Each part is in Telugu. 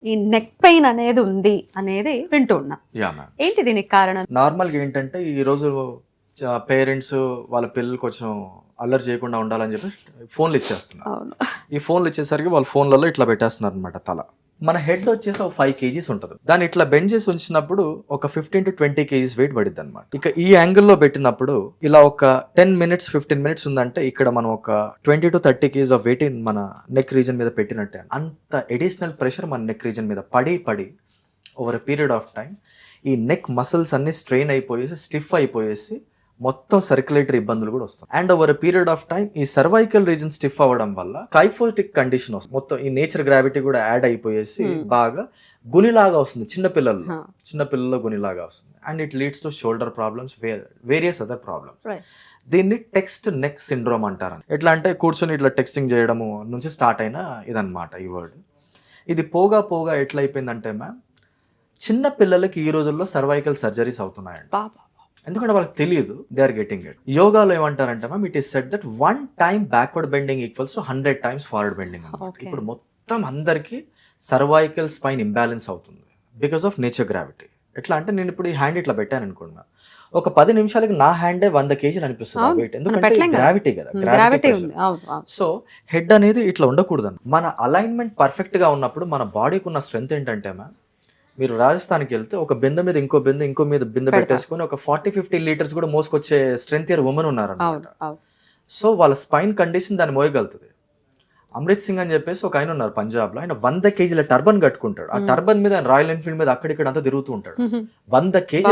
ఈ నెక్ పెయిన్ అనేది ఉంది అనేది వింటూ ఉన్నాం. Yeah ma'am. ఏంటి దీనికి కారణం? నార్మల్గా ఏంటంటే ఈ రోజు పేరెంట్స్ వాళ్ళ పిల్లలు కొంచెం అల్లరి చేయకుండా ఉండాలని చెప్పి ఫోన్లు ఇచ్చేస్తున్నారు. అవును. ఈ ఫోన్లు ఇచ్చేసరికి వాళ్ళ ఫోన్లలో ఇట్లా పెట్టేస్తున్నారు అనమాట తల. మన హెడ్ వచ్చేసి ఒక 5 kgs ఉంటుంది. దాన్ని ఇట్లా బెండ్ చేసి ఉంచినప్పుడు ఒక 15 to 20 kgs వెయిట్ పడిద్ది అనమాట. ఇక ఈ యాంగిల్లో పెట్టినప్పుడు ఇలా ఒక 10 minutes 15 minutes ఉందంటే ఇక్కడ మనం ఒక 20 to 30 kgs ఆఫ్ వెయిట్ మన నెక్ రీజన్ మీద పెట్టినట్టే. అంత అడిషనల్ ప్రెషర్ మన నెక్ రీజన్ మీద పడి over a period of time ఈ నెక్ మసిల్స్ అన్ని స్ట్రెయిన్ అయిపోయేసి స్టిఫ్ అయిపోయేసి మొత్తం సర్క్యులేటరీ ఇబ్బందులు కూడా వస్తాయి. And over period of time ఈ సర్వైకల్ రీజన్ స్టిఫ్ అవ్వడం వల్ల కైఫోటిక్ కండిషన్ వస్తుంది. మొత్తం ఈ నేచర్ గ్రావిటీ కూడా యాడ్ అయిపోయేసి బాగా గునిలాగా వస్తుంది. చిన్నపిల్లల్లో గునిలాగా వస్తుంది. And it leads to shoulder problems, various other problems. దీన్ని టెక్స్ట్ నెక్ సిండ్రోమ్ అంటారు. ఎట్లా అంటే కూర్చొని ఇట్లా టెక్స్టింగ్ చేయడము నుంచి స్టార్ట్ అయిన ఇదన్నమాట ఈ వర్డ్. ఇది పోగా ఎట్లా అయిపోయిందంటే మ్యామ్, చిన్న పిల్లలకి ఈ రోజుల్లో సర్వైకల్ సర్జరీస్ అవుతున్నాయండి. ఎందుకంటే వాళ్ళకి తెలియదు, దే ఆర్ గెటింగ్ ఇట్. యోగాలో ఏమంటారంటే ma'am, it is set that 1 time backward bending equals to 100 times forward bending. ఇప్పుడు మొత్తం అందరికి సర్వైకల్ స్పైన్ ఇంబ్యాలెన్స్ అవుతుంది బికాస్ ఆఫ్ నేచర్ గ్రావిటీ. ఎట్లా అంటే నేను ఇప్పుడు ఈ హ్యాండ్ ఇట్లా పెట్టాను అనుకోండి మ్యామ్, ఒక 10 నిమిషాలకి నా హ్యాండే 100 kg అనిపిస్తుంది వెయిట్. ఎందుకంటే గ్రావిటీ కదా, గ్రావిటీ. సో హెడ్ అనేది ఇట్లా ఉండకూడదు. మన అలైన్మెంట్ పర్ఫెక్ట్ గా ఉన్నప్పుడు మన బాడీకి ఉన్న స్ట్రెంత్ ఏంటంటే మ్యామ్, మీరు రాజస్థాన్కి వెళ్తే ఒక బిందె మీద ఇంకో మీద బిందె పెట్టేసుకొని ఒక 40-50 లీటర్స్ కూడా మోసుకొచ్చే స్ట్రెంత్ ఇయర్ ఉమెన్ ఉన్నారు అన్నమాట. సో వాళ్ళ స్పైన్ కండిషన్ దాన్ని మోయగలుగుతుంది. అమృత్ సింగ్ అని చెప్పేసి ఒక ఆయన ఉన్నారు పంజాబ్ లో, ఆయన 100 kg టర్బన్ కట్టుకుంటాడు. ఆ టర్బన్ మీద రాయల్ ఎన్ఫీల్డ్ మీద అక్కడిక్కడ అంతా తిరుగుతూ ఉంటాడు. 100 kg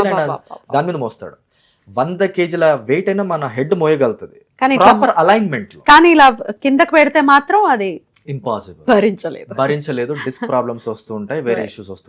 దాని మీద మోస్తాడు. 100 kg వెయిట్ అయినా మన హెడ్ మోయగలుగుతుంది ప్రాపర్ అలైన్మెంట్ లో. కానీ ఇలా కిందకి పెడితే మాత్రం అది ఇంపాసిబుల్, భరించలేదు. డిస్క్ ప్రాబ్లమ్స్ వస్తూ ఉంటాయి, వేరే ఇష్యూస్ వస్తూ